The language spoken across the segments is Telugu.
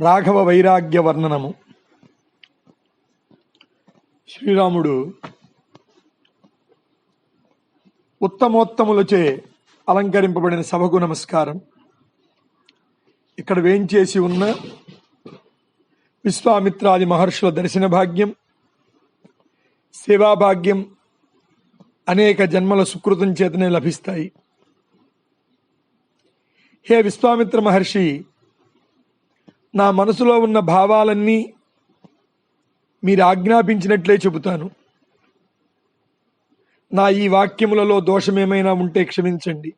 రాఘవ వైరాగ్య వర్ణనము. శ్రీరాముడు ఉత్తమోత్తములచే అలంకరింపబడిన సభకు నమస్కారం. ఇక్కడ వేంచేసి ఉన్న విశ్వామిత్రాది మహర్షుల దర్శన భాగ్యం, సేవా భాగ్యం అనేక జన్మల సుకృతం చేతనే లభిస్తాయి. హే విశ్వామిత్ర మహర్షి, నా మనసులో ఉన్న భావాలన్నీ మీరు ఆజ్ఞాపించినట్లే చెబుతాను. నా ఈ వాక్యములలో దోషమేమైనా ఉంటే క్షమించండి.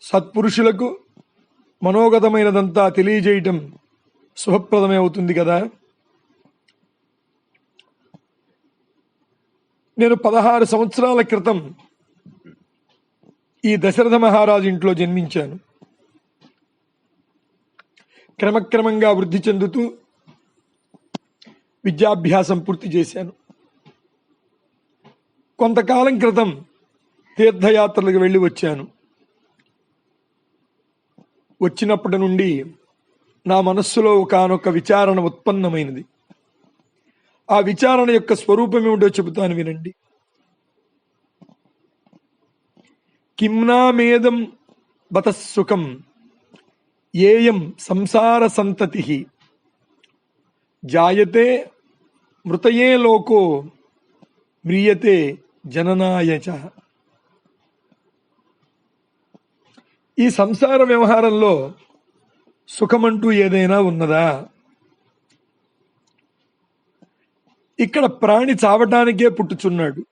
సత్పురుషులకు మనోగతమైనదంతా తెలియజేయటం శుభప్రదమే అవుతుంది కదా. నేను 16 సంవత్సరాల క్రితం ఈ దశరథ మహారాజు ఇంట్లో జన్మించాను. క్రమక్రమంగా వృద్ధి చెందుతూ విద్యాభ్యాసం పూర్తి చేశాను. కొంతకాలం క్రితం తీర్థయాత్రలకు వెళ్ళి వచ్చాను. వచ్చినప్పటి నుండి నా మనస్సులో ఒకానొక విచారణ ఉత్పన్నమైనది. ఆ విచారణ యొక్క స్వరూపం ఏమిటో చెబుతాను, వినండి. కిమ్నామేదం బత సుఖం ఏయం సంసార సంతతి జాయతే మృతయే లోకో మ్రియతే జననాయ చ. ఈ సంసార వ్యవహారంలో సుఖమంటూ ఏదైనా ఉన్నదా? ఇక్కడ ప్రాణి చావటానికే పుట్టుచున్నాడు,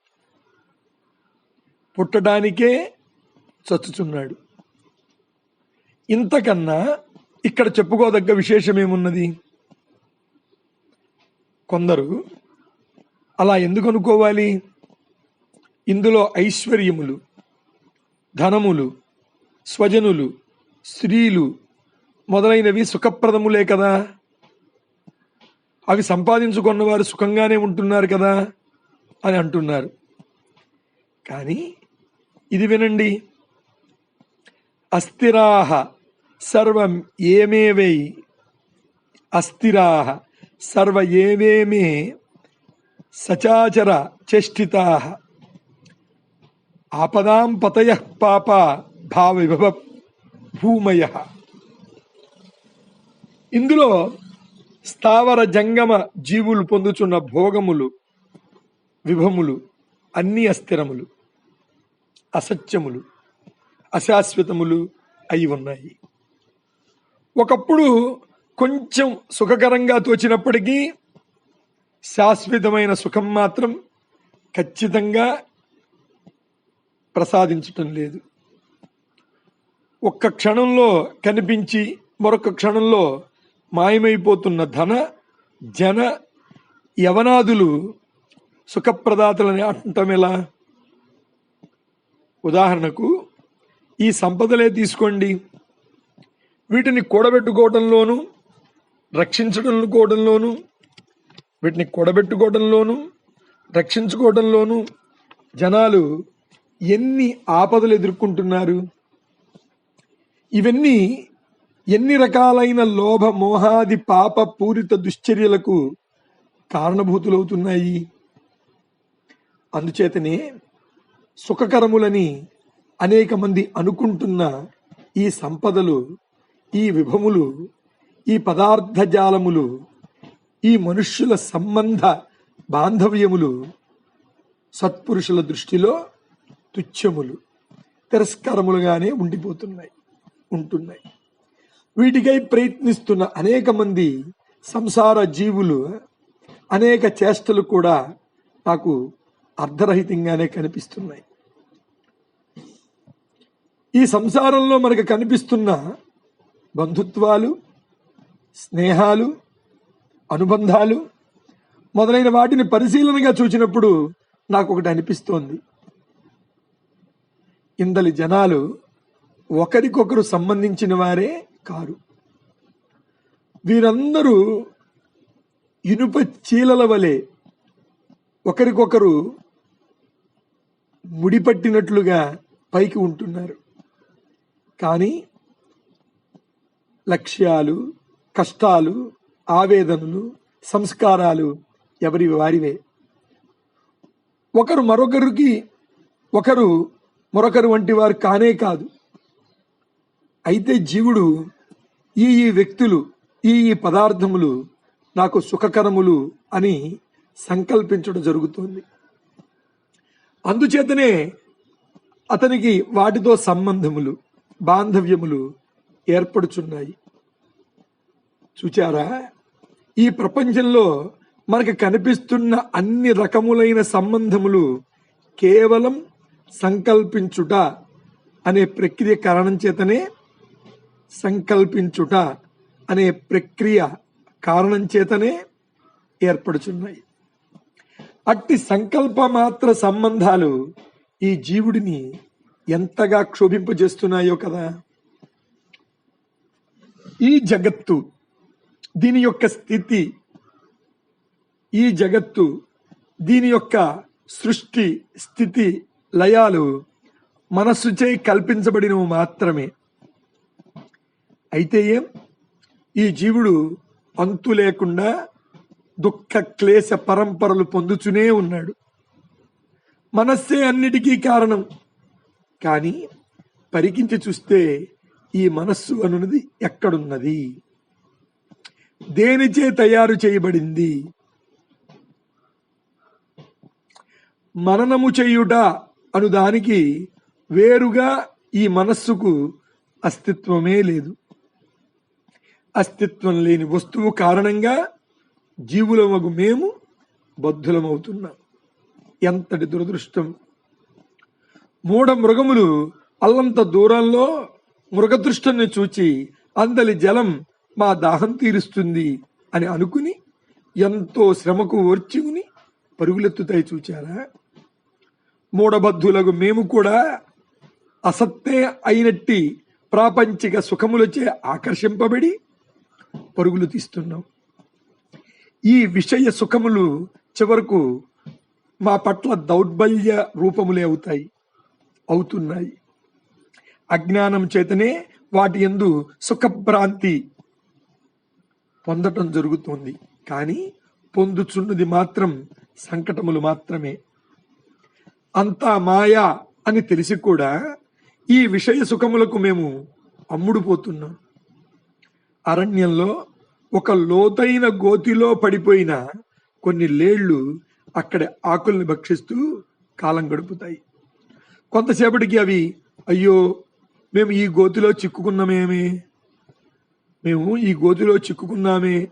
పుట్టడానికే చచ్చుచున్నాడు. ఇంతకన్నా ఇక్కడ చెప్పుకోదగ్గ విశేషమేమున్నది? కొందరు అలా ఎందుకు అనుకోవాలి? ఇందులో ఐశ్వర్యములు, ధనములు, స్వజనులు, స్త్రీలు మొదలైనవి సుఖప్రదములే కదా. అవి సంపాదించుకున్న వారు సుఖంగానే ఉంటున్నారు కదా అని అంటున్నారు. కానీ ఇది వినండి. అస్థిరాహ సర్వం ఏమేవై అస్థిరాహ సర్వ ఏవేమే సచాచర చేష్టితాః ఆపదాం పతయః పాప భావ విభవ భూమయః. ఇందులో స్థావర జంగమ జీవులు పొందుచున్న భోగములు, విభములు అన్నీ అస్థిరములు, అసత్యములు, అశాశ్వతములు అయి ఉన్నాయి. ఒకప్పుడు కొంచెం సుఖకరంగా తోచినప్పటికీ శాశ్వతమైన సుఖం మాత్రం ఖచ్చితంగా ప్రసాదించటం లేదు. ఒక్క క్షణంలో కనిపించి మరొక క్షణంలో మాయమైపోతున్న ధన జన యవనాదులు సుఖప్రదాతలని అంటం ఎలా? ఉదాహరణకు ఈ సంపదలే తీసుకోండి. వీటిని కూడబెట్టుకోవడంలోనూ రక్షించడంలోనూ వీటిని కూడబెట్టుకోవడంలోనూ రక్షించుకోవడంలోనూ జనాలు ఎన్ని ఆపదలు ఎదుర్కొంటున్నారు. ఇవన్నీ ఎన్ని రకాలైన లోభ మోహాది పాప పూరిత దుశ్చర్యలకు కారణభూతులవుతున్నాయి. అందుచేతనే సుఖకరములని అనేక మంది అనుకుంటున్న ఈ సంపదలు, ఈ విభములు, ఈ పదార్థ జాలములు, ఈ మనుష్యుల సంబంధ బాంధవ్యములు సత్పురుషుల దృష్టిలో తుచ్చములు, తిరస్కారములుగానే ఉంటున్నాయి. వీటికై ప్రయత్నిస్తున్న అనేక మంది సంసార జీవులు అనేక చేష్టలు కూడా నాకు అర్ధరహితంగానే కనిపిస్తున్నాయి. ఈ సంసారంలో మనకు కనిపిస్తున్న బంధుత్వాలు, స్నేహాలు, అనుబంధాలు మొదలైన వాటిని పరిశీలనగా చూచినప్పుడు నాకు ఒకటి అనిపిస్తోంది. ఇందలి జనాలు ఒకరికొకరు సంబంధించిన వారే కారు. వీరందరూ ఇనుప చీలల వలె ఒకరికొకరు ముడిపట్టినట్లుగా పైకి ఉంటున్నారు. కానీ లక్ష్యాలు, కష్టాలు, ఆవేదనలు, సంస్కారాలు ఎవరి వారివే. ఒకరు మరొకరు వంటి వారు కానే కాదు. అయితే జీవుడు ఈ వ్యక్తులు, ఈ పదార్థములు నాకు సుఖకరములు అని సంకల్పించడం జరుగుతుంది. అందుచేతనే అతనికి వాటితో సంబంధములు, బాంధవ్యములు ఏర్పడుచున్నాయి. చూచారా, ఈ ప్రపంచంలో మనకు కనిపిస్తున్న అన్ని రకములైన సంబంధములు కేవలం సంకల్పించుట అనే ప్రక్రియ కారణం చేతనే, సంకల్పించుట అనే ప్రక్రియ కారణం చేతనే ఏర్పడుచున్నాయి. అట్టి సంకల్ప మాత్ర సంబంధాలు ఈ జీవుడిని ఎంతగా క్షోభింపజేస్తున్నాయో కదా. ఈ జగత్తు, దీని యొక్క స్థితి, ఈ జగత్తు దీని యొక్క సృష్టి, స్థితి, లయాలు మనస్సుచే కల్పించబడినవి మాత్రమే. అయితే ఈ జీవుడు అంతు లేకుండా దుఃఖ క్లేశ పరంపరలు పొందుతూనే ఉన్నాడు. మనస్సే అన్నిటికీ కారణం. కానీ పరికించి చూస్తే ఈ మనస్సు అనున్నది ఎక్కడున్నది, దేనిచే తయారు చేయబడింది? మననము చేయుట అను దానికి వేరుగా ఈ మనస్సుకు అస్తిత్వమే లేదు. అస్తిత్వం లేని వస్తువు కారణంగా జీవులమగు మేము బద్ధులమవుతున్నాం. ఎంతటి దురదృష్టం! మూఢ మృగములు అల్లంత దూరంలో మృగదృష్టిని చూచి అందలి జలం మా దాహం తీరుస్తుంది అని అనుకుని ఎంతో శ్రమకు ఓర్చుకుని పరుగులెత్తుతాయి. చూచారా, మూఢబద్ధులకు మేము కూడా అసత్తే అయినట్టి ప్రాపంచిక సుఖములచే ఆకర్షింపబడి పరుగులు తీస్తున్నాం. ఈ విషయ సుఖములు చివరకు మా పట్ల దౌర్బల్య రూపములే అవుతున్నాయి. అజ్ఞానం చేతనే వాటి యందు సుఖభ్రాంతి పొందటం జరుగుతోంది. కానీ పొందుచున్నది మాత్రం సంకటములు మాత్రమే. అంతా మాయా అని తెలిసి కూడా ఈ విషయ సుఖములకు మేము అమ్ముడుపోతున్నాం. అరణ్యంలో ఒక లోతైన గోతిలో పడిపోయిన కొన్ని లేళ్లు అక్కడ ఆకుల్ని భక్షిస్తూ కాలం గడుపుతాయి. కొంతసేపటికి అవి అయ్యో మేము ఈ గోతిలో చిక్కుకున్నామే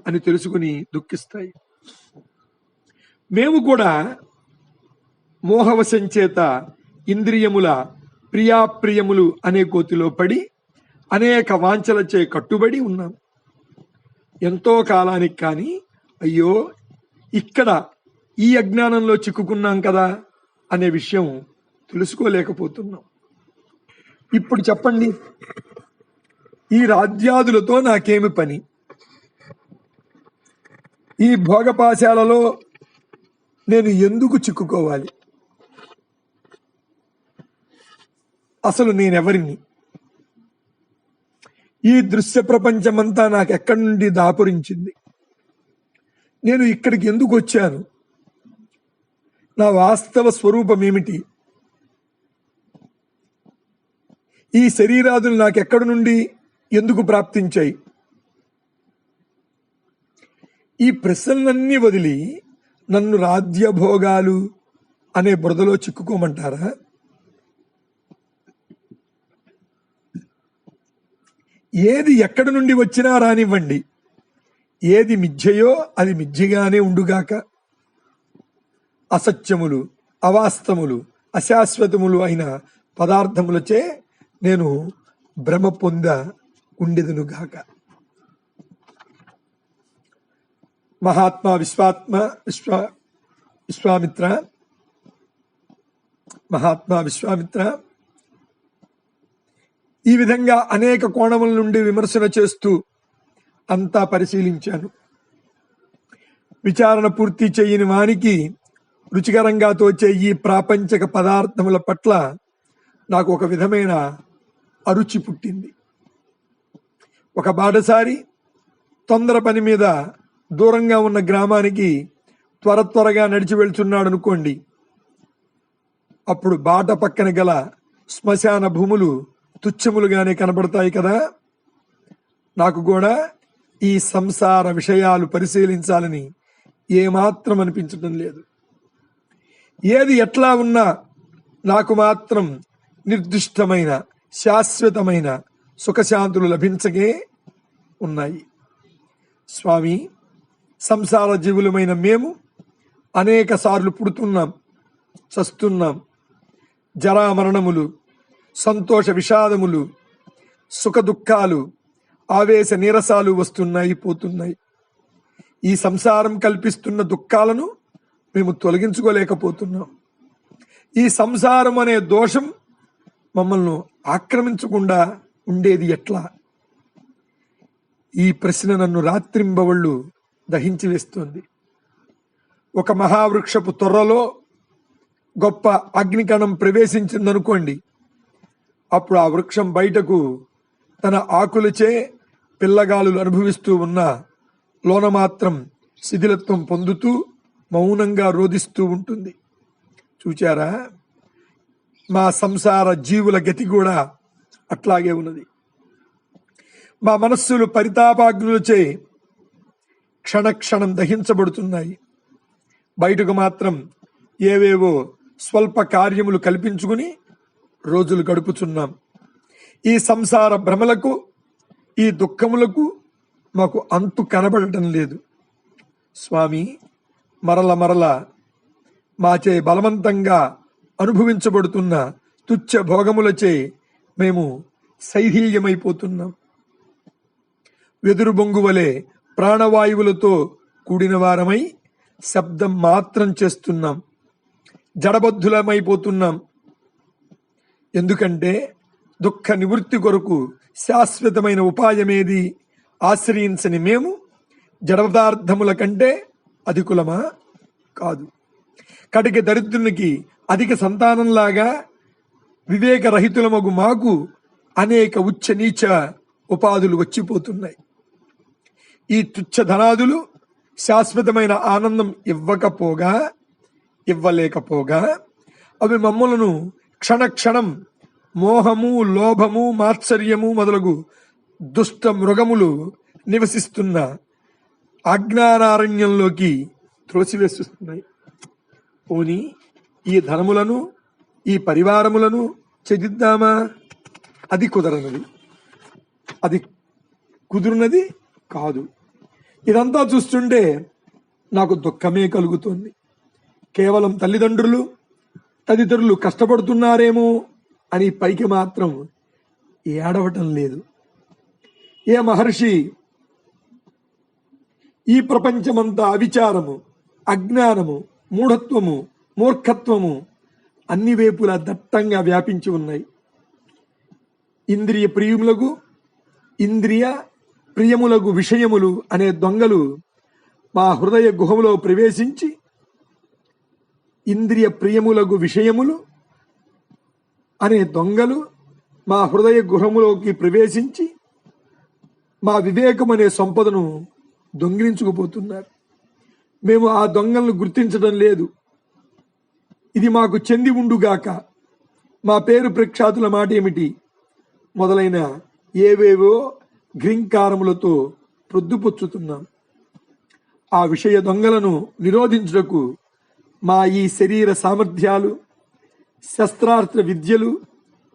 అని తెలుసుకుని దుఃఖిస్తాయి. మేము కూడా మోహవశం చేత ఇంద్రియముల ప్రియాప్రియములు అనే గోతిలో పడి అనేక వాంఛలచే కట్టుబడి ఉన్నాం. ఎంతో కాలానికి కానీ అయ్యో ఇక్కడ ఈ అజ్ఞానంలో చిక్కుకున్నాం కదా అనే విషయం తెలుసుకోలేకపోతున్నాం. ఇప్పుడు చెప్పండి, ఈ రాజ్యాదులతో నాకేమి పని? ఈ భోగపాశాలలో నేను ఎందుకు చిక్కుకోవాలి? అసలు నేనెవరిని? ఈ దృశ్య ప్రపంచమంతా నాకెక్కడి నుండి దాపురించింది? నేను ఇక్కడికి ఎందుకు వచ్చాను? నా వాస్తవ స్వరూపం ఏమిటి? ఈ శరీరాదులు నాకెక్కడి నుండి ఎందుకు ప్రాప్తించాయి? ఈ ప్రశ్నలన్నీ వదిలి నన్ను రాజ్యభోగాలు అనే బురదలో చిక్కుకోమంటారా? ఏది ఎక్కడి నుండి వచ్చినా రానివ్వండి, ఏది మిథ్యయో అది మిథ్యగానే ఉండుగాక. అసత్యములు, అవాస్తములు, అశాశ్వతములు అయిన పదార్థములచే నేను భ్రమ పొంద ఉండెదనుగాక. మహాత్మా విశ్వామిత్ర ఈ విధంగా అనేక కోణముల నుండి విమర్శన చేస్తూ అంతా పరిశీలించాను. విచారణ పూర్తి చేయని వానికి రుచికరంగా తోచే ఈ ప్రాపంచక పదార్థముల పట్ల నాకు ఒక విధమైన అరుచి పుట్టింది. ఒక బాటసారి తొందర పని మీద దూరంగా ఉన్న గ్రామానికి త్వరగా నడిచి వెళ్తున్నాడు అనుకోండి. అప్పుడు బాట పక్కన గల శ్మశాన భూములు తుచ్చములుగానే కనబడతాయి కదా. నాకు కూడా ఈ సంసార విషయాలు పరిశీలించాలని ఏమాత్రం అనిపించడం లేదు. ఏది ఎట్లా ఉన్నా నాకు మాత్రం నిర్దిష్టమైన శాశ్వతమైన సుఖశాంతులు లభించగే ఉన్నాయి. స్వామి, సంసార జీవులమైన మేము అనేక సార్లు పుడుతున్నాం, చస్తున్నాం. జరామరణములు, సంతోష విషాదములు, సుఖ దుఃఖాలు, ఆవేశ నీరసాలు వస్తున్నాయి, పోతున్నాయి. ఈ సంసారం కల్పిస్తున్న దుఃఖాలను మేము తొలగించుకోలేకపోతున్నాం. ఈ సంసారం అనే దోషం మమ్మల్ని ఆక్రమించకుండా ఉండేది ఎట్లా? ఈ ప్రశ్న నన్ను రాత్రింబవళ్ళు దహించి వేస్తోంది. ఒక మహావృక్షపు తొర్రలో గొప్ప అగ్నికణం ప్రవేశించిందనుకోండి. అప్పుడు ఆ వృక్షం బయటకు తన ఆకులచే పిల్లగాలులు అనుభవిస్తూ ఉన్న లోన మాత్రం శిథిలత్వం పొందుతూ మౌనంగా రోదిస్తూ ఉంటుంది. చూచారా? మా సంసార జీవుల గతి కూడా అట్లాగే ఉన్నది. మా మనస్సులు పరితాపాగ్నులచే క్షణక్షణం దహించబడుతున్నాయి. బయటకు మాత్రం ఏవేవో స్వల్ప కార్యములు కల్పించుకుని రోజులు గడుపుచున్నాం. ఈ సంసార భ్రమలకు, ఈ దుఃఖములకు మాకు అంతు కనబడటం లేదు. స్వామి, మరల మాచే బలవంతంగా అనుభవించబడుతున్న తుచ్చ భోగములచే మేము శైథిల్యమైపోతున్నాం. వెదురు బొంగు వలె ప్రాణవాయువులతో కూడిన వారమై శబ్దం మాత్రం చేస్తున్నాం, జడబద్ధులమైపోతున్నాం. ఎందుకంటే దుఃఖ నివృత్తి కొరకు శాశ్వతమైన ఉపాయమేది ఆశ్రయించని మేము జడపదార్థముల కంటే అధికులమా? కాదు. కటిక దరిద్రునికి అధిక సంతానంలాగా వివేకరహితులమగు మాకు అనేక ఉచ్చ నీచ ఉపాధులు వచ్చిపోతున్నాయి. ఈ తుచ్చ ధనాదులు శాశ్వతమైన ఆనందం ఇవ్వలేకపోగా అవి మమ్మలను క్షణక్షణం మోహము, లోభము, మాత్సర్యము మొదలగు దుష్ట మృగములు నివసిస్తున్న అజ్ఞానారణ్యంలోకి త్రోసివేస్తున్నాయి. పోని ఈ ధనములను, ఈ పరివారములను త్యజిద్దామా? అది కుదరనది, అది కుదురునది కాదు. ఇదంతా చూస్తుంటే నాకు దుఃఖమే కలుగుతుంది. కేవలం తల్లిదండ్రులు, తదితరులు కష్టపడుతున్నారేమో అని పైకి మాత్రం ఏడవటం లేదు. ఏ మహర్షి ఈ ప్రపంచమంతా అవిచారము, అజ్ఞానము, మూఢత్వము, మూర్ఖత్వము అన్ని వైపులా దట్టంగా వ్యాపించి ఉన్నాయి. ఇంద్రియ ప్రియములగు విషయములు అనే దొంగలు మా హృదయ గుహములో ప్రవేశించి, ఇంద్రియ ప్రియములగు విషయములు అనే దొంగలు మా హృదయ గుహములోకి ప్రవేశించి మా వివేకం అనే సంపదను దొంగిలించుకుపోతున్నారు. మేము ఆ దొంగలను గుర్తించడం లేదు. ఇది మాకు చెంది ఉండుగాక, మా పేరు ప్రఖ్యాతుల మాట ఏమిటి మొదలైన ఏవేవో ఘ్రింకారములతో ప్రొద్దుపొచ్చుతున్నాం. ఆ విషయ దొంగలను నిరోధించుటకు మా ఈ శరీర సామర్థ్యాలు, శస్త్రాస్త్ర విద్యలు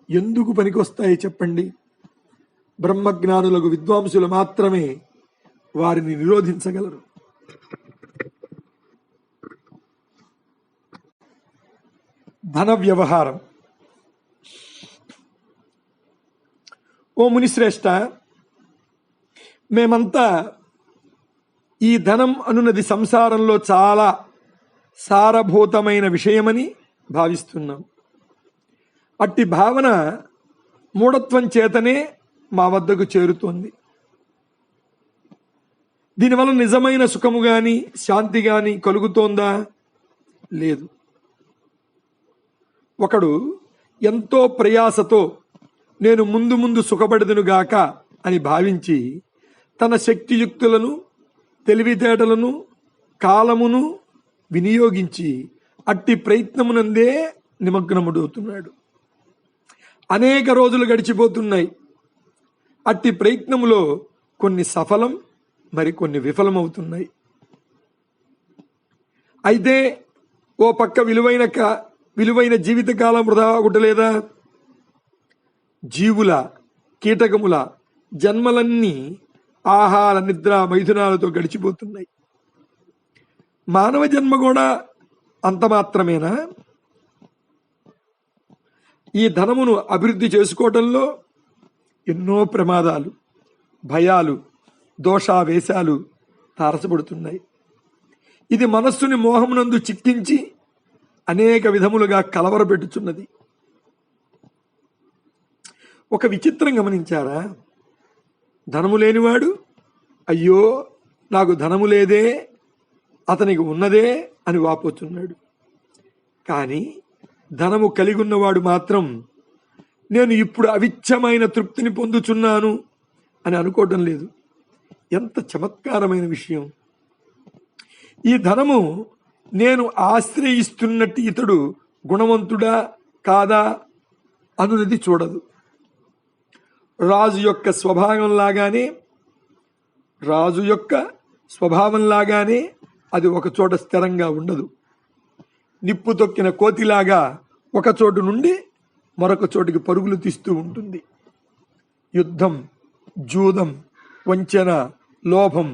ఎందుకు పనికొస్తాయి చెప్పండి? బ్రహ్మజ్ఞానులకు విద్వాంసులు మాత్రమే వారిని నిరోధించగలరు. ధన వ్యవహారం. ఓ మునిశ్రేష్ఠ, మేమంతా ఈ ధనం అనున్నది సంసారంలో చాలా సారభూతమైన విషయమని భావిస్తున్నాం. అట్టి భావన మూఢత్వం చేతనే మా వద్దకు చేరుతోంది. దీనివల్ల నిజమైన సుఖము గాని, శాంతి గాని కలుగుతోందా? లేదు. ఒకడు ఎంతో ప్రయాసతో నేను ముందు సుఖపడదునుగాక అని భావించి తన శక్తియుక్తులను, తెలివితేటలను, కాలమును వినియోగించి అట్టి ప్రయత్నమునందే నిమగ్నముడవుతున్నాడు. అనేక రోజులు గడిచిపోతున్నాయి. అట్టి ప్రయత్నములో కొన్ని సఫలం, మరికొన్ని విఫలమవుతున్నాయి. అయితే ఓ పక్క విలువైన జీవితకాలం వృధా ఒకటలేదా? జీవుల, కీటకముల జన్మలన్నీ ఆహార, నిద్ర, మైథునాలతో గడిచిపోతున్నాయి. మానవ జన్మ కూడా అంత మాత్రమేనా? ఈ ధనమును అభివృద్ధి చేసుకోవటంలో ఎన్నో ప్రమాదాలు, భయాలు, దోషావేశాలు తారసపడుతున్నాయి. ఇది మనస్సుని మోహమునందు చిక్కించి అనేక విధములుగా కలవరపెట్టుచున్నది. ఒక విచిత్రం గమనించారా? ధనము లేనివాడు అయ్యో నాకు ధనము లేదే, అతనికి ఉన్నదే అని వాపోతున్నాడు. కానీ ధనము కలిగి ఉన్నవాడు మాత్రం నేను ఇప్పుడు అవిచ్ఛమైన తృప్తిని పొందుచున్నాను అని అనుకోవడం లేదు. ఎంత చమత్కారమైన విషయం! ఈ ధనము నేను ఆశ్రయిస్తున్నట్టు ఇతడు గుణవంతుడా కాదా అనున్నది చూడదు. రాజు యొక్క స్వభావంలాగానే అది ఒక చోట స్థిరంగా ఉండదు. నిప్పు తొక్కిన కోతిలాగా ఒక చోటు నుండి మరొక చోటికి పరుగులు తీస్తూ ఉంటుంది. యుద్ధం, జూదం, వంచన, లోభం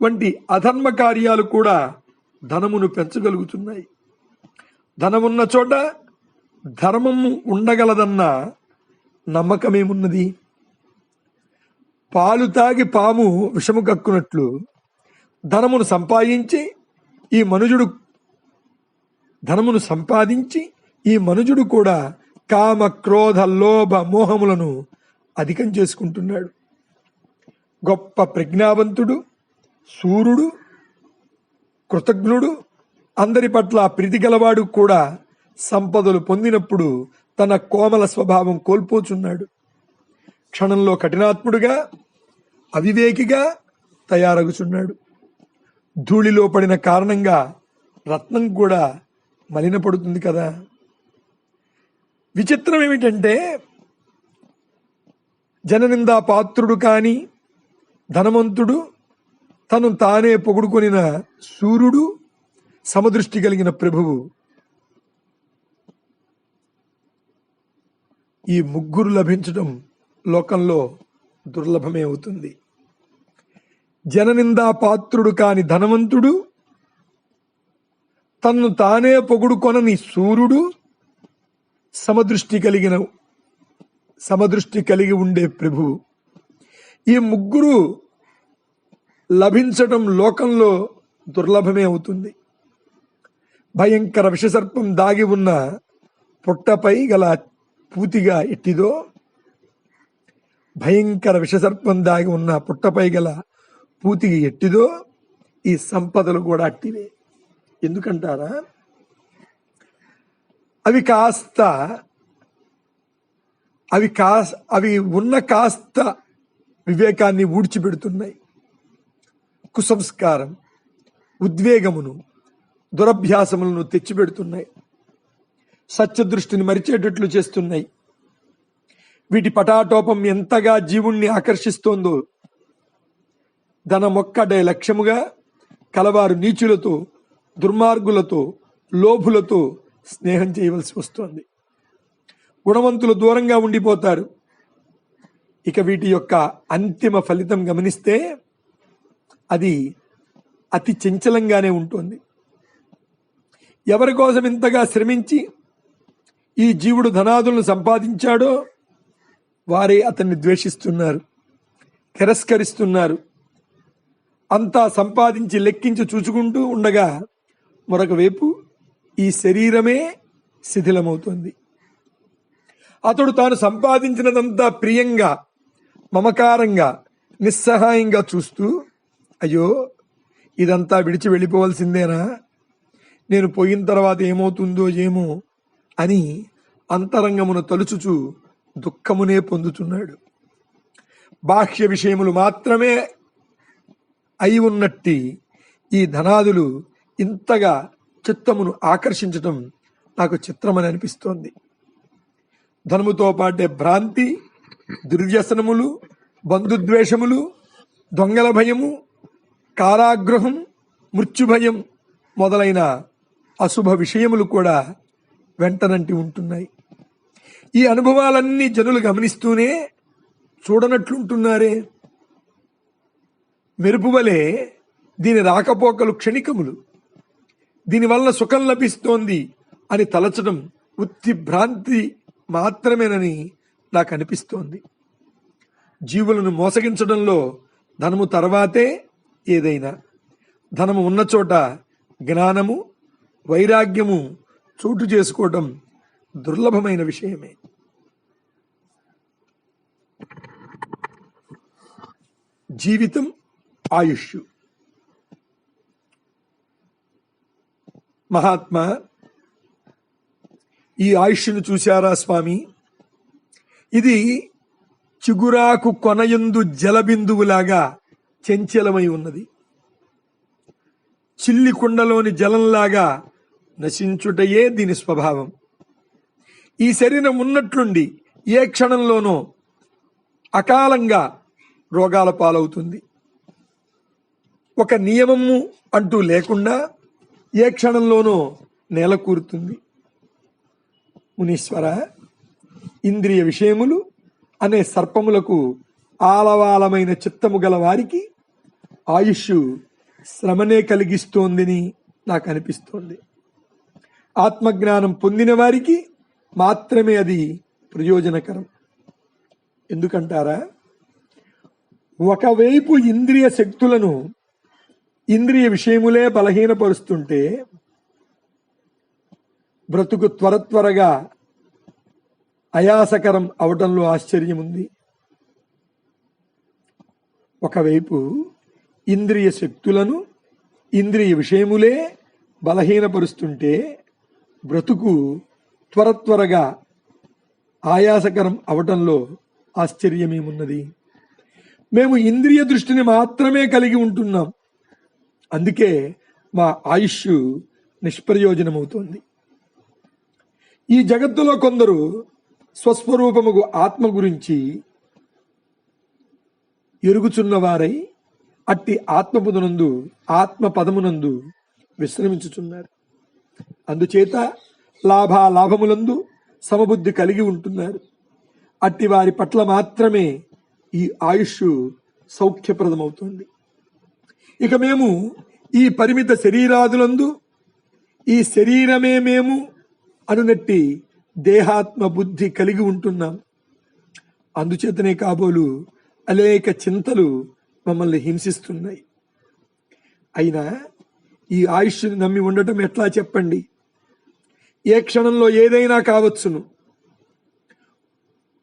వంటి అధర్మ కార్యాలు కూడా ధనమును పెంచగలుగుతున్నాయి. ధనమున్న చోట ధర్మము ఉండగలదన్న నమ్మకమేమున్నది? పాలు తాగి పాము విషము కక్కునట్లు ధనమును సంపాదించి ఈ మనుజుడు కూడా కామ, క్రోధ, లోభ, మోహములను అధికం చేసుకుంటున్నాడు. గొప్ప ప్రజ్ఞావంతుడు, శూరుడు, కృతజ్ఞుడు, అందరి పట్ల ప్రీతి గలవాడు కూడా సంపదలు పొందినప్పుడు తన కోమల స్వభావం కోల్పోచున్నాడు. క్షణంలో కఠినాత్ముడుగా, అవివేకిగా తయారగుచున్నాడు. ధూళిలో పడిన కారణంగా రత్నం కూడా మలినపడుతుంది కదా. విచిత్రం ఏమిటంటే జననిందా పాత్రుడు కాని ధనవంతుడు, తను తానే పొగుడుకొనిన సూర్యుడు, సమదృష్టి కలిగిన ప్రభువు, ఈ ముగ్గురు లభించడం లోకంలో దుర్లభమే అవుతుంది. జననిందా పాత్రుడు కాని ధనవంతుడు, తన్ను తానే పొగుడుకొనని సూర్యుడు, సమదృష్టి కలిగి ఉండే ప్రభువు, ఈ ముగ్గురు లభించటం లోకంలో దుర్లభమే అవుతుంది. భయంకర విషసర్పం దాగి ఉన్న పుట్టపై గల పూతిగా ఎట్టిదో, భయంకర విషసర్పం దాగి ఉన్న పుట్టపై గల పూతిగా ఎట్టిదో ఈ సంపదలు కూడా అట్టివే. ఎందుకంటారా? అవి ఉన్న కాస్త వివేకాన్ని ఊడ్చిపెడుతున్నాయి. కుసంస్కారం, ఉద్వేగమును, దురభ్యాసములను తెచ్చిపెడుతున్నాయి. సత్యదృష్టిని మరిచేటట్లు చేస్తున్నాయి. వీటి పటాటోపం ఎంతగా జీవుణ్ణి ఆకర్షిస్తోందో. ధనమొక్కడే లక్ష్యముగా కలవారు నీచులతో, దుర్మార్గులతో, లోభులతో స్నేహం చేయవలసి వస్తోంది. గుణవంతులు దూరంగా ఉండిపోతారు. ఇక వీటి యొక్క అంతిమ ఫలితం గమనిస్తే అది అతి చంచలంగానే ఉంటుంది. ఎవరి కోసం ఇంతగా శ్రమించి ఈ జీవుడు ధనాదులను సంపాదించాడో వారే అతన్ని ద్వేషిస్తున్నారు, తిరస్కరిస్తున్నారు. అంతా సంపాదించి లెక్కించి చూచుకుంటూ ఉండగా మరొక వైపు ఈ శరీరమే శిథిలమవుతుంది. అతడు తాను సంపాదించినదంతా ప్రియంగా, మమకారంగా, నిస్సహాయంగా చూస్తూ అయ్యో ఇదంతా విడిచి వెళ్ళిపోవలసిందేనా, నేను పోయిన తర్వాత ఏమవుతుందో ఏమో అని అంతరంగమును తలుచుచు దుఃఖమునే పొందుతున్నాడు. బాహ్య విషయములు మాత్రమే అయి ఉన్నట్టి ఈ ధనాదులు ఇంతగా చిత్తమును ఆకర్షించటం నాకు చిత్రమని అనిపిస్తోంది. ధనముతో పాటే భ్రాంతి, దుర్వ్యసనములు, బంధుద్వేషములు, దొంగల భయము, కారాగృహం, మృత్యుభయం మొదలైన అశుభ విషయములు కూడా వెంటనంటి ఉంటున్నాయి. ఈ అనుభవాలన్నీ జనులు గమనిస్తూనే చూడనట్లుంటున్నారే. మెరుపు వలె దీని రాకపోకలు క్షణికములు. దీనివల్ల సుఖం లభిస్తోంది అని తలచడం ఉత్తి భ్రాంతి మాత్రమేనని నాకు అనిపిస్తోంది. జీవులను మోసగించడంలో ధనము తర్వాతే ఏదైనా. ధనము ఉన్న చోట జ్ఞానము, వైరాగ్యము చోటు చేసుకోవడం దుర్లభమైన విషయమే. జీవితం, ఆయుష్. మహాత్మా, ఈ ఆయుష్ను చూశారా స్వామి? ఇది చిగురాకు కొనయందు జలబిందువులాగా చంచలమై ఉన్నది. చిల్లి కుండలోని జలంలాగా నశించుటయే దీని స్వభావం. ఈ శరీరం ఉన్నట్లుండి ఏ క్షణంలోనో అకాలంగా రోగాల పాలవుతుంది. ఒక నియమము అంటూ లేకుండా ఏ క్షణంలోనో నేల కూరుతుంది. మునీశ్వర, ఇంద్రియ విషయములు అనే సర్పములకు ఆలవాలమైన చిత్తము గల వారికి ఆయుష్ శ్రమనే కలిగిస్తోందని నాకు అనిపిస్తోంది. ఆత్మజ్ఞానం పొందిన వారికి మాత్రమే అది ప్రయోజనకరం. ఎందుకంటారా? ఒకవైపు ఇంద్రియ శక్తులను ఇంద్రియ విషయములే బలహీనపరుస్తుంటే బ్రతుకు త్వరగా అయాసకరం అవటంలో ఆశ్చర్యం ఉంది. ఒకవైపు ఇంద్రియ శక్తులను ఇంద్రియ విషయములే బలహీనపరుస్తుంటే బ్రతుకు త్వరగా ఆయాసకరం అవటంలో ఆశ్చర్యమేమున్నది? మేము ఇంద్రియ దృష్టిని మాత్రమే కలిగి ఉంటున్నాం. అందుకే మా ఆయుష్ నిష్ప్రయోజనమవుతోంది. ఈ జగత్తులో కొందరు స్వస్వరూపముగు ఆత్మ గురించి ఎరుగుచున్నవారై అట్టి ఆత్మపదమునందు ఆత్మపదమునందు విశ్రమించుచున్నారు. అందుచేత లాభములందు సమబుద్ధి కలిగి ఉంటున్నారు. అట్టి వారి పట్ల మాత్రమే ఈ ఆయుష్ సౌఖ్యప్రదమవుతుంది. ఇక మేము ఈ పరిమిత శరీరాదులందు ఈ శరీరమే మేము అనునట్టి దేహాత్మ బుద్ధి కలిగి ఉంటున్నాం. అందుచేతనే కాబోలు అనేక చింతలు మమ్మల్ని హింసిస్తున్నాయి. అయినా ఈ ఆయుష్ని నమ్మి ఉండటం ఎట్లా చెప్పండి? ఏ క్షణంలో ఏదైనా కావచ్చును.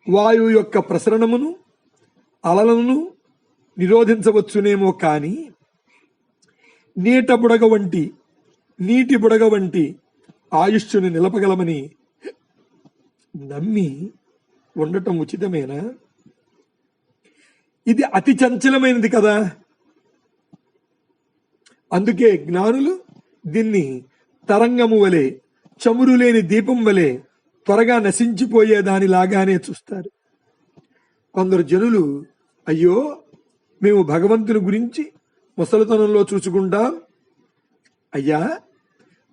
వాయువు యొక్క ప్రసరణమును అలలను నిరోధించవచ్చునేమో కానీ నీటి బుడగ వంటి ఆయుష్ని నిలపగలమని నమ్మి ఉండటం ఉచితమేనా? ఇది అతి చంచలమైనది కదా. అందుకే జ్ఞానులు దీన్ని తరంగము వలె, చమురు లేని దీపం వలె త్వరగా నశించిపోయే దానిలాగానే చూస్తారు. కొందరు జనులు, అయ్యో మేము భగవంతుని గురించి ముసలితనంలో చూసుకుంటాం. అయ్యా,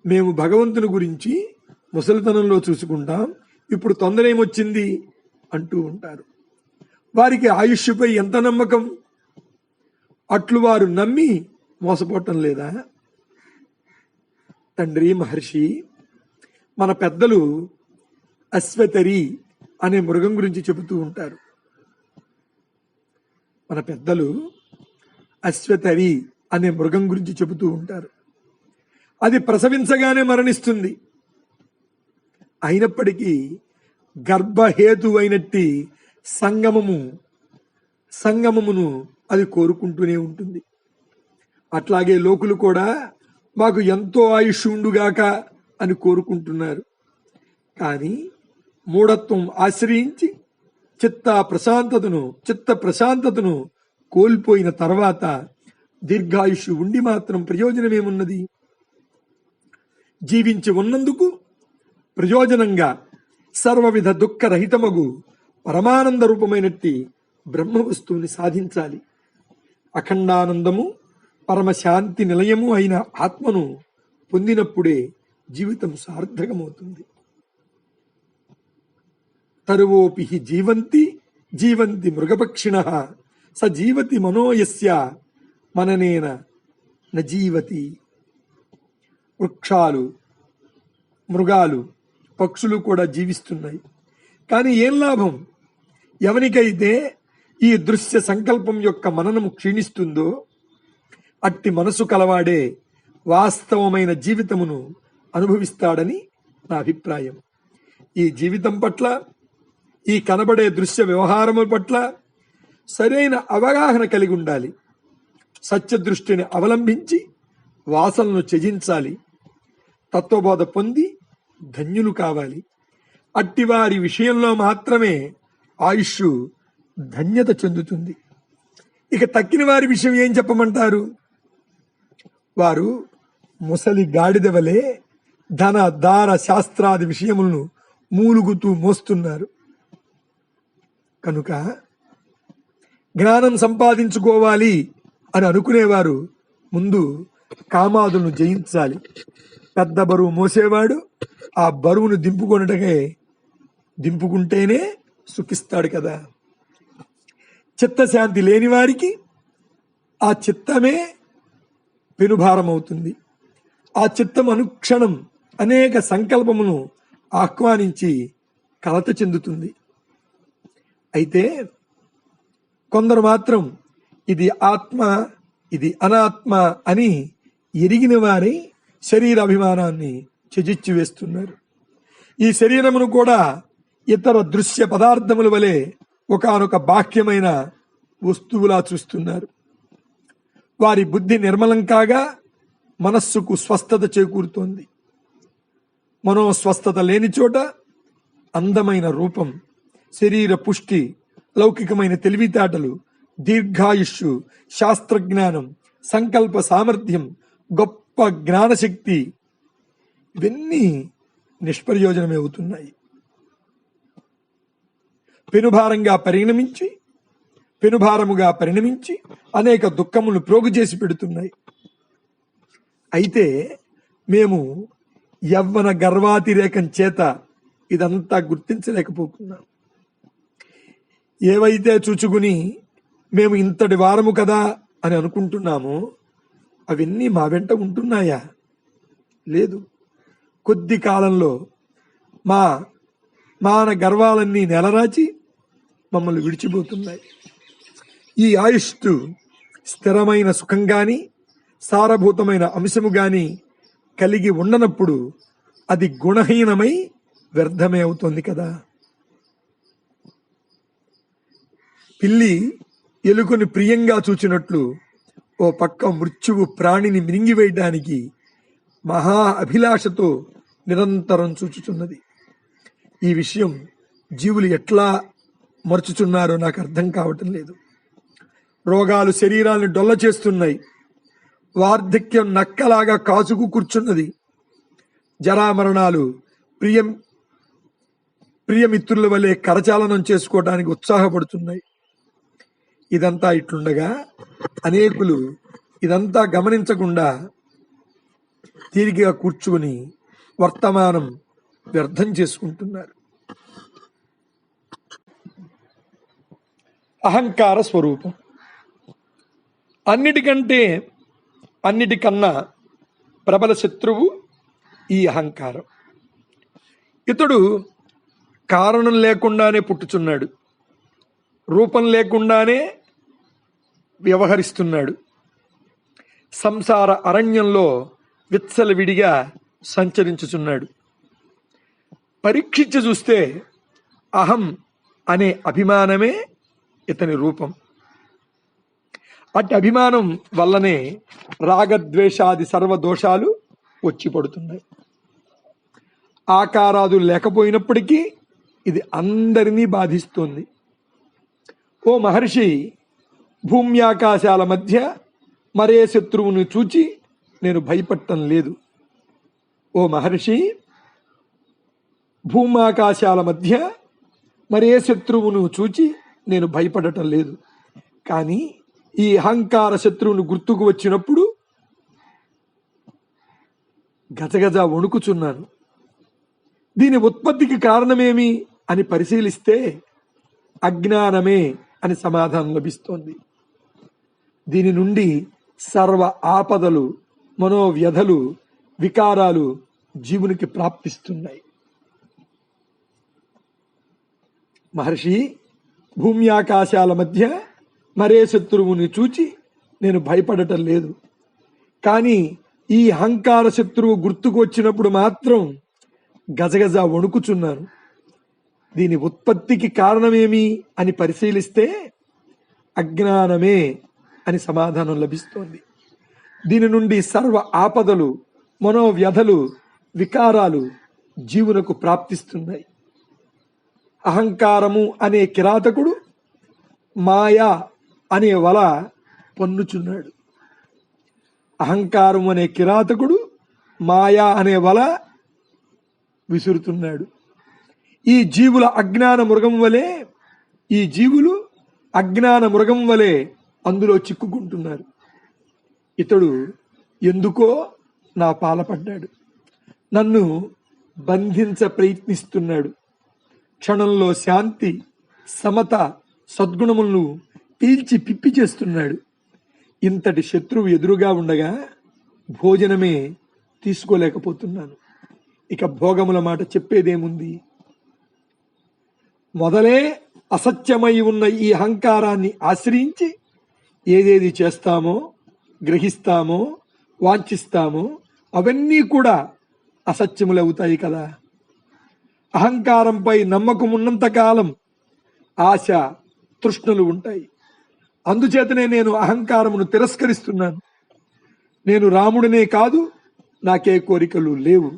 మేము భగవంతుని గురించి ముసలితనంలో చూసుకుంటాం, ఇప్పుడు తొందర ఏమొచ్చింది అంటూ ఉంటారు. వారికి ఆయుష్పై ఎంత నమ్మకం? అట్లు వారు నమ్మి మోసపోవటం లేదా? తండ్రి మహర్షి, మన పెద్దలు అశ్వతరి అనే మృగం గురించి చెబుతూ ఉంటారు. మన పెద్దలు అశ్వతరి అనే మృగం గురించి చెబుతూ ఉంటారు. అది ప్రసవించగానే మరణిస్తుంది. అయినప్పటికీ గర్భహేతువైనట్టి సంగమమును అది కోరుకుంటూనే ఉంటుంది. అట్లాగే లోకులు కూడా మాకు ఎంతో ఆయుష్ ఉండుగాక అని కోరుకుంటున్నారు. కానీ మూఢత్వం ఆశ్రయించి చిత్త ప్రశాంతతను కోల్పోయిన తర్వాత దీర్ఘాయుషు ఉండి మాత్రం ప్రయోజనమేమున్నది? జీవించి ఉన్నందుకు ప్రయోజనంగా సర్వవిధ దుఃఖరహితమగు పరమానంద రూపమైనట్టి బ్రహ్మ వస్తువుని సాధించాలి. అఖండానందము పరమశాంతి నిలయము అయిన ఆత్మను పొందినప్పుడే జీవితం సార్థకమవుతుంది. తరువోపి జీవంతి మృగపక్షిణః స జీవతి మనోయస్య మననేన నజీవతి. వృక్షాలు, మృగాలు, పక్షులు కూడా జీవిస్తున్నాయి. కానీ ఏం లాభం? ఎవనికైతే ఈ దృశ్య సంకల్పం యొక్క మననము క్షీణిస్తుందో అట్టి మనసు కలవాడే వాస్తవమైన జీవితమును అనుభవిస్తాడని నా అభిప్రాయం. ఈ జీవితం పట్ల, ఈ కనబడే దృశ్య వ్యవహారముల పట్ల సరైన అవగాహన కలిగి ఉండాలి. సత్యదృష్టిని అవలంబించి వాసనను త్యజించాలి. తత్వబోధ పొంది ధన్యులు కావాలి. అట్టివారి విషయంలో మాత్రమే ఆయుష్ ధన్యత చెందుతుంది. ఇక తక్కిన వారి విషయం ఏం చెప్పమంటారు? వారు ముసలి గాడిద వలె ధన దార శాస్త్రాది విషయములను మూలుగుతూ మోస్తున్నారు. కనుక జ్ఞానం సంపాదించుకోవాలి అని అనుకునేవారు ముందు కామాదులను జయించాలి. పెద్ద బరువు మోసేవాడు ఆ బరువును దింపుకుంటేనే సుఖిస్తాడు కదా. చిత్తశాంతి లేని వారికి ఆ చిత్తమే పెనుభారం అవుతుంది. ఆ చిత్తం అనుక్షణం అనేక సంకల్పమును ఆహ్వానించి కలత చెందుతుంది. అయితే కొందరు మాత్రం ఇది ఆత్మ, ఇది అనాత్మ అని ఎరిగిన వారై శరీరాభిమానాన్ని త్యజించి వేస్తున్నారు. ఈ శరీరమును కూడా ఇతర దృశ్య పదార్థముల వలె ఒకానొక బాహ్యమైన వస్తువులా చూస్తున్నారు. వారి బుద్ధి నిర్మలం కాగా మనస్సుకు స్వస్థత చేకూరుతోంది. మనోస్వస్థత లేని చోట అందమైన రూపం, శరీర పుష్టి, లౌకికమైన తెలివితేటలు, దీర్ఘాయుష్షు, శాస్త్రజ్ఞానం, సంకల్ప సామర్థ్యం, గొప్ప జ్ఞానశక్తి ఇవన్నీ నిష్ప్రయోజనమే అవుతున్నాయి. పెనుభారముగా పరిణమించి అనేక దుఃఖములు ప్రోగు చేసి పెడుతున్నాయి. అయితే మేము యవ్వన గర్వాతిరేకం చేత ఇదంతా గుర్తించలేకపోతున్నాం. ఏవైతే చూచుకుని మేము ఇంతటి వారము కదా అని అనుకుంటున్నామో అవన్నీ మా వెంట ఉంటున్నాయా? లేదు. కొద్ది కాలంలో మాన గర్వాలన్నీ నెలరాచి మమ్మల్ని విడిచిపోతున్నాయి. ఈ ఆయుష్ స్థిరమైన సుఖం గాని సారభూతమైన అంశము గాని కలిగి ఉండనప్పుడు అది గుణహీనమై వ్యర్థమే అవుతోంది కదా. పిల్లి ఎలుకను ప్రియంగా చూచినట్లు ఓ పక్క మృత్యువు ప్రాణిని మింగివేయడానికి మహా అభిలాషతో నిరంతరం చూచుచున్నది. ఈ విషయం జీవులు ఎట్లా మర్చుచున్నారో నాకు అర్థం కావటం లేదు. రోగాలు శరీరాలను డొల్ల చేస్తున్నాయి. వార్ధక్యం నక్కలాగా కాచుకు కూర్చున్నది. జరామరణాలు ప్రియమిత్రుల వలె కరచాలనం చేసుకోవడానికి ఉత్సాహపడుతున్నాయి. ఇదంతా ఇట్లుండగా అనేకులు ఇదంతా గమనించకుండా తీరికగా కూర్చుని వర్తమానం వ్యర్థం చేసుకుంటున్నారు. అహంకార స్వరూపం. అన్నిటికన్నా ప్రబల శత్రువు ఈ అహంకారం. ఇతడు కారణం లేకుండానే పుట్టుచున్నాడు, రూపం లేకుండానే వ్యవహరిస్తున్నాడు. సంసార అరణ్యంలో విచ్చలవిడిగా సంచరించుచున్నాడు. పరీక్షించి చూస్తే అహం అనే అభిమానమే ఇతని రూపం. అట్టి అభిమానం వల్లనే రాగద్వేషాది సర్వదోషాలు వచ్చి పడుతున్నాయి. ఆకారాదులు లేకపోయినప్పటికీ ఇది అందరినీ బాధిస్తోంది. ఓ మహర్షి, భూమ్యాకాశాల మధ్య మరే శత్రువును చూచి నేను భయపడటం లేదు. ఓ మహర్షి, భూమాకాశాల మధ్య మరే శత్రువును చూచి నేను భయపడటం లేదు. కానీ ఈ అహంకార శత్రువును గుర్తుకు వచ్చినప్పుడు గజగజ వణుకుచున్నాను. దీని ఉత్పత్తికి కారణమేమి అని పరిశీలిస్తే అజ్ఞానమే అని సమాధానం లభిస్తోంది. దీని నుండి సర్వ ఆపదలు, మనోవ్యధలు, వికారాలు జీవునికి ప్రాప్తిస్తున్నాయి. మహర్షి, భూమ్యాకాశాల మధ్య మరే శత్రువుని చూచి నేను భయపడటం లేదు. కానీ ఈ అహంకార శత్రువు గుర్తుకు వచ్చినప్పుడు మాత్రం గజగజ వణుకుచున్నాను. దీని ఉత్పత్తికి కారణమేమి అని పరిశీలిస్తే అజ్ఞానమే అని సమాధానం లభిస్తోంది. దీని నుండి సర్వ ఆపదలు, మనోవ్యధలు, వికారాలు జీవునకు ప్రాప్తిస్తున్నాయి. అహంకారము అనే కిరాతకుడు మాయా అనే వల పన్నుచున్నాడు. అహంకారం అనే కిరాతకుడు మాయా అనే వల విసురుతున్నాడు. ఈ జీవుల అజ్ఞాన మృగం వలె ఈ జీవులు అజ్ఞాన మృగం వలె అందులో చిక్కుకుంటున్నారు. ఇతడు ఎందుకో నా పాలపడ్డాడు, నన్ను బంధించ ప్రయత్నిస్తున్నాడు. క్షణంలో శాంతి, సమత, సద్గుణములను పీల్చి పిప్పి చేస్తున్నాడు. ఇంతటి శత్రువు ఎదురుగా ఉండగా భోజనమే తీసుకోలేకపోతున్నాను. ఇక భోగముల మాట చెప్పేదేముంది? మొదలే అసత్యమై ఉన్న ఈ అహంకారాన్ని ఆశ్రయించి ఏదేది చేస్తామో, గ్రహిస్తామో, వాంఛిస్తామో అవన్నీ కూడా అసత్యములవుతాయి కదా. అహంకారంపై నమ్మకం ఉన్నంతకాలం ఆశ, తృష్ణలు ఉంటాయి. అందుచేతనే నేను అహంకారమును తిరస్కరిస్తున్నాను. నేను రాముడినే కాదు, నాకే కోరికలు లేవు.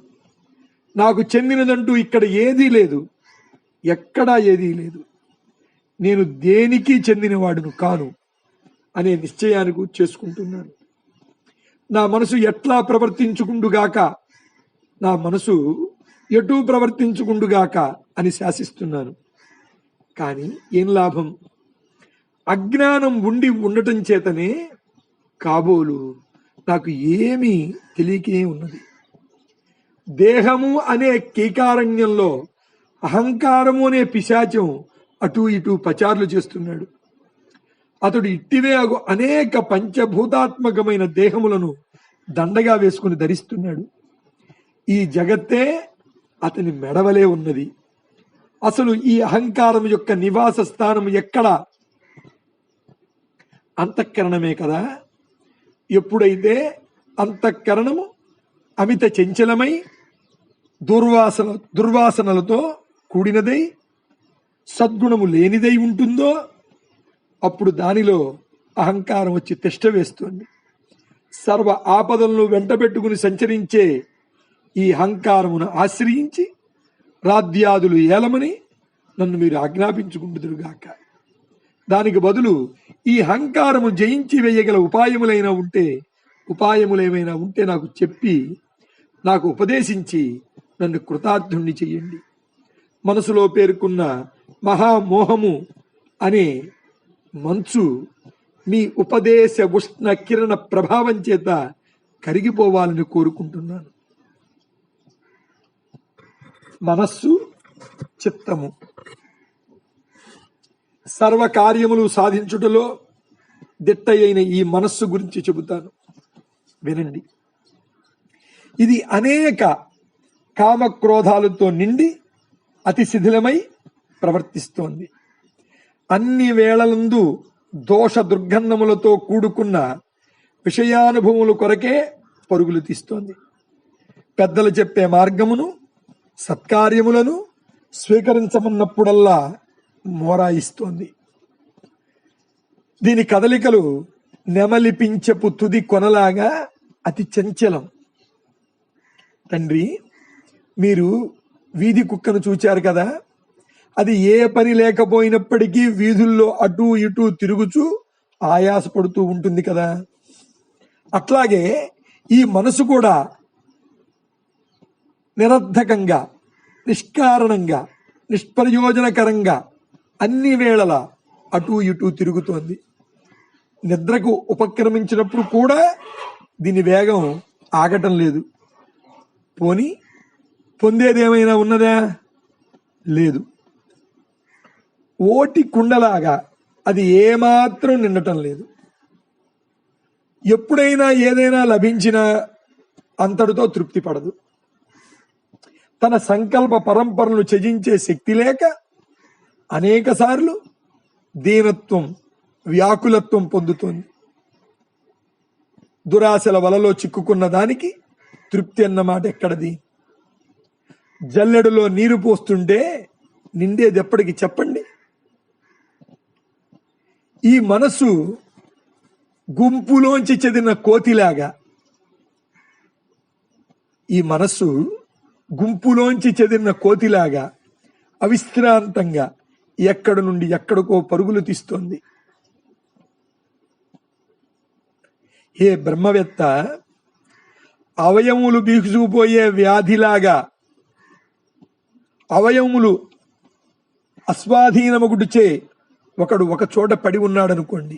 నాకు చెందినదంటూ ఇక్కడ ఏదీ లేదు, ఎక్కడా ఏదీ లేదు. నేను దేనికి చెందినవాడును కాను అనే నిశ్చయానికి చేసుకుంటున్నాను. నా మనసు ఎట్లా ప్రవర్తించుకుండుగాక, నా మనసు ఎటూ ప్రవర్తించుకుండుగాక అని శాసిస్తున్నాను. కానీ ఏం లాభం? అజ్ఞానం ఉండి ఉండటం చేతనే కాబోలు నాకు ఏమీ తెలియకే ఉన్నది. దేహము అనే కీకారణ్యంలో అహంకారము అనే పిశాచం అటూ ఇటూ పచారులు చేస్తున్నాడు. అతడు ఇట్టివే అనేక పంచభూతాత్మకమైన దేహములను దండగా వేసుకుని ధరిస్తున్నాడు. ఈ జగత్తే అతని మెడవలే ఉన్నది. అసలు ఈ అహంకారం యొక్క నివాస స్థానం ఎక్కడ? అంతఃకరణమే కదా. ఎప్పుడైతే అంతఃకరణము అమిత చంచలమై దుర్వాసనలతో కూడినదై సద్గుణము లేనిదై ఉంటుందో అప్పుడు దానిలో అహంకారం వచ్చి తిష్ట వేస్తుంది. సర్వ ఆపదలను వెంటబెట్టుకుని సంచరించే ఈ అహంకారమును ఆశ్రయించి రాధ్యాదులు ఏలమని నన్ను మీరు ఆజ్ఞాపించుకుంటుదురుగాక. దానికి బదులు ఈ అహంకారము జయించి వేయగల ఉపాయములేమైనా ఉంటే నాకు చెప్పి, నాకు ఉపదేశించి నన్ను కృతార్థుణ్ణి చెయ్యండి. మనసులో పేర్కొన్న మహామోహము అనే మంచు మీ ఉపదేశ ఉష్ణ కిరణ ప్రభావం చేత కరిగిపోవాలని కోరుకుంటున్నాను. మనస్సు, చిత్తము సర్వకార్యములు సాధించుటలో దిట్టయైన ఈ మనస్సు గురించి చెబుతాను, వినండి. ఇది అనేక కామక్రోధాలతో నిండి అతి శిథిలమై ప్రవర్తిస్తోంది. అన్ని వేళలందు దోష దుర్గంధములతో కూడుకున్న విషయానుభవముల కొరకే పరుగులు తీస్తోంది. పెద్దలు చెప్పే మార్గమును, సత్కార్యములను స్వీకరించమన్నప్పుడల్లా మోరాయిస్తోంది. దీని కదలికలు నెమలిపించపు తుది కొనలాగా అతి చంచలం. తండ్రి, మీరు వీధి కుక్కను చూచారు కదా, అది ఏ పని లేకపోయినప్పటికీ వీధుల్లో అటు ఇటు తిరుగుచూ ఆయాసపడుతూ ఉంటుంది కదా. అట్లాగే ఈ మనసు కూడా నిరర్ధకంగా, నిష్కారణంగా, నిష్ప్రయోజనకరంగా అన్ని వేళలా అటు ఇటు తిరుగుతోంది. నిద్రకు ఉపక్రమించినప్పుడు కూడా దీని వేగం ఆగటం లేదు. పోని పొందేదేమైనా ఉన్నదా? లేదు. ఓటి కుండలాగా అది ఏమాత్రం నిండటం లేదు. ఎప్పుడైనా ఏదైనా లభించినా అంతటితో తృప్తి పడదు. తన సంకల్ప పరంపరను త్యజించే శక్తి లేక అనేక సార్లు దీనత్వం, వ్యాకులత్వం పొందుతోంది. దురాశల వలలో చిక్కుకున్న దానికి తృప్తి అన్నమాట ఎక్కడది? జల్లెడలో నీరు పోస్తుంటే నిండేది ఎప్పటికి చెప్పండి? ఈ మనసు గుంపులోంచి చెదిరిన కోతిలాగా, ఈ మనస్సు గుంపులోంచి చెదిరిన కోతిలాగా అవిశ్రాంతంగా ఎక్కడి నుండి ఎక్కడికో పరుగులు తీస్తోంది. ఏ బ్రహ్మవేత్త అవయములు బీసుకుపోయే వ్యాధిలాగా అవయములు అస్వాధీనమగుడుచే ఒకడు ఒక చోట పడి ఉన్నాడనుకోండి,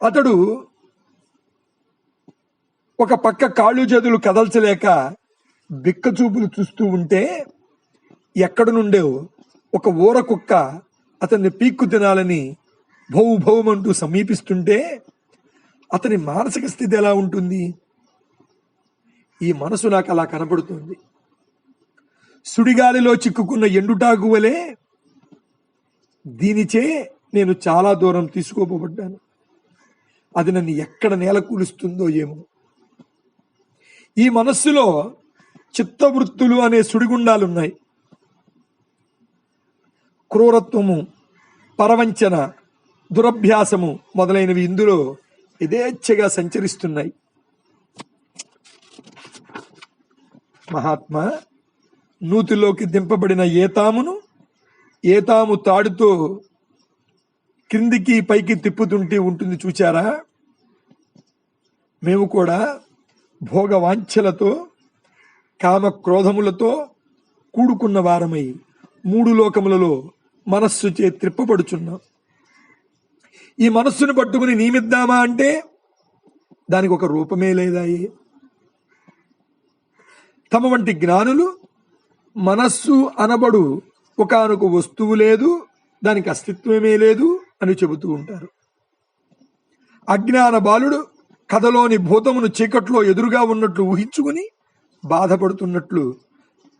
అతడు ఒక పక్క కాళ్ళు చేతులు కదల్చలేక బిక్కచూపులు చూస్తూ ఉంటే ఎక్కడి నుండో ఒక ఊర కుక్క అతన్ని పీక్కు తినాలని భౌ భౌమంటూ సమీపిస్తుంటే అతని మానసిక స్థితి ఎలా ఉంటుంది? ఈ మనసు నాకు అలా కనపడుతుంది. సుడిగాలిలో చిక్కుకున్న ఎండుటాకు వలె దీనిచే నేను చాలా దూరం తీసుకోబడ్డాను. అది నన్ను ఎక్కడ నేల కూలుస్తుందో ఏమో. ఈ మనస్సులో చిత్తవృత్తులు అనే సుడిగుండాలున్నాయి. క్రూరత్వము, పరవంచన, దురభ్యాసము మొదలైనవి ఇందులో యథేచ్ఛగా సంచరిస్తున్నాయి. మహాత్మా నూతిలోకి దింపబడిన ఏతాము తాడుతో క్రిందికి పైకి తిప్పుతుంటే ఉంటుంది చూచారా? మేము కూడా భోగ వాంఛలతో, కామ క్రోధములతో కూడుకున్న వారమై 3 లోకములలో మనస్సు చే త్రిప్పబడుచున్నాం. ఈ మనస్సును పట్టుకుని నియమిద్దామా అంటే దానికి ఒక రూపమే లేదాయే. తమ వంటి జ్ఞానులు మనస్సు అనబడు ఒకానొక వస్తువు లేదు, దానికి అస్తిత్వమే లేదు అని చెబుతూ ఉంటారు. అజ్ఞాన బాలుడు కథలోని భూతమును చీకట్లో ఎదురుగా ఉన్నట్లు ఊహించుకుని బాధపడుతున్నట్లు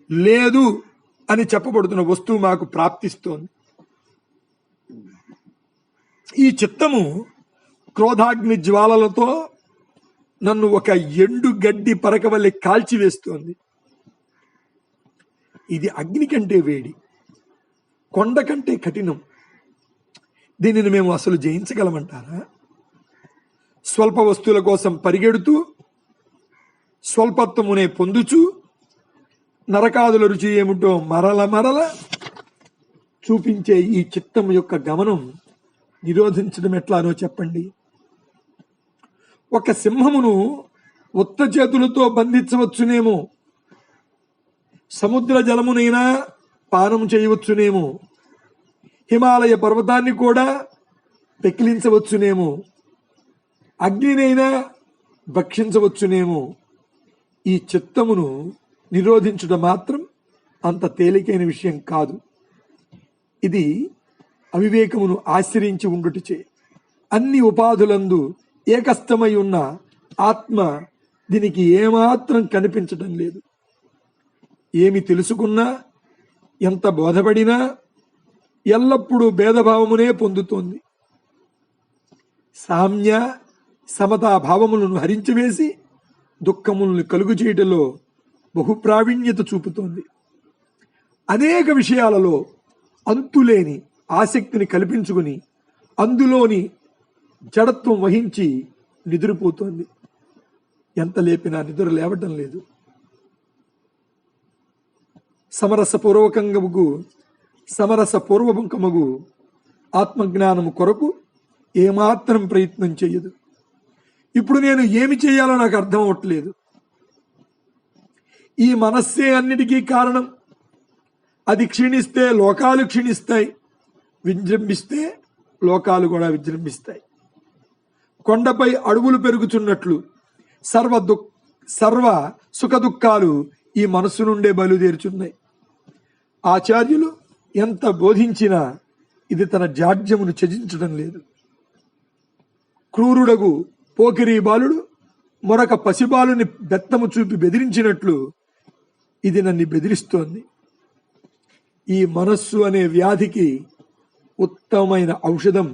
లేదు అని చెప్పబడుతున్న వస్తువు మాకు ప్రాప్తిస్తోంది. ఈ చిత్తము క్రోధాగ్ని జ్వాలలతో నన్ను ఒక ఎండు గడ్డి పరకవల్లి కాల్చివేస్తోంది. ఇది అగ్ని కంటే వేడి, కొండ కంటే కఠినం. దీనిని మేము అసలు జయించగలమంటారా? స్వల్ప వస్తువుల కోసం పరిగెడుతూ స్వల్పత్వమునే పొందుచు నరకాదుల రుచి ఏమిటో మరల చూపించే ఈ చిత్తం యొక్క గమనం నిరోధించడం ఎట్లానో చెప్పండి. ఒక సింహమును ఉత్త చేతులతో బంధించవచ్చునేమో, సముద్ర జలమునైనా పానం చేయవచ్చునేమో, హిమాలయ పర్వతాన్ని కూడా పెకిలించవచ్చునేమో, అగ్నినైనా భక్షించవచ్చునేమో. ఈ చిత్తమును నిరోధించడం మాత్రం అంత తేలికైన విషయం కాదు. ఇది అవివేకమును ఆశ్రయించి ఉండుటచే అన్ని ఉపాధులందు ఏకస్థమై ఉన్న ఆత్మ దీనికి ఏమాత్రం కనిపించటం లేదు. ఏమి తెలుసుకున్నా, ఎంత బోధపడినా ఎల్లప్పుడూ భేదభావమునే పొందుతోంది. సామ్య సమతా భావములను హరించివేసి దుఃఖములను కలుగు చేయటంలో బహుప్రావీణ్యత చూపుతోంది. అనేక విషయాలలో అంతులేని ఆసక్తిని కల్పించుకుని అందులోని జడత్వం వహించి నిద్రపోతోంది. ఎంత లేపినా నిద్ర లేవటం లేదు. సమరసపూర్వకంగా సమరస పూర్వముఖమగు ఆత్మజ్ఞానము కొరకు ఏమాత్రం ప్రయత్నం చేయదు. ఇప్పుడు నేను ఏమి చేయాలో నాకు అర్థం అవట్లేదు. ఈ మనస్సే అన్నిటికీ కారణం. అది క్షీణిస్తే లోకాలు క్షీణిస్తాయి, విజృంభిస్తే లోకాలు కూడా విజృంభిస్తాయి. కొండపై అడవులు పెరుగుతున్నట్లు సర్వ సుఖ దుఃఖాలు ఈ మనస్సు నుండే బయలుదేరుచున్నాయి. ఆచార్యులు ఎంత బోధించినా ఇది తన జాడ్యమును త్యజించడం లేదు. క్రూరుడగు పోకిరీ బాలుడు మరొక పసిబాలుని బెత్తము చూపి బెదిరించినట్లు ఇది నన్ను బెదిరిస్తోంది. ఈ మనస్సు అనే వ్యాధికి ఉత్తమమైన ఔషధం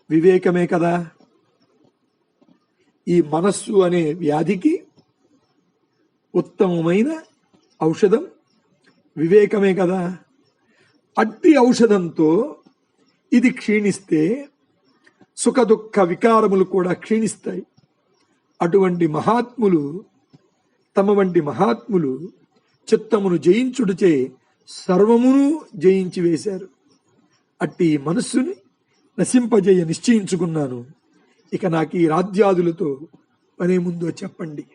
వివేకమే కదా. ఈ మనస్సు అనే వ్యాధికి ఉత్తమమైన ఔషధం వివేకమే కదా. అట్టి ఔషధంతో ఇది క్షీణిస్తే సుఖ దుఃఖ వికారములు కూడా క్షీణిస్తాయి. అటువంటి మహాత్ములు తమ వంటి మహాత్ములు చిత్తమును జయించుటచే సర్వమును జయించి వేశారు. అట్టి మనస్సుని నశింపజేయ నిశ్చయించుకున్నాను. ఇక నాకు ఈ రాజ్యాదులతో పనే ముందో చెప్పండి.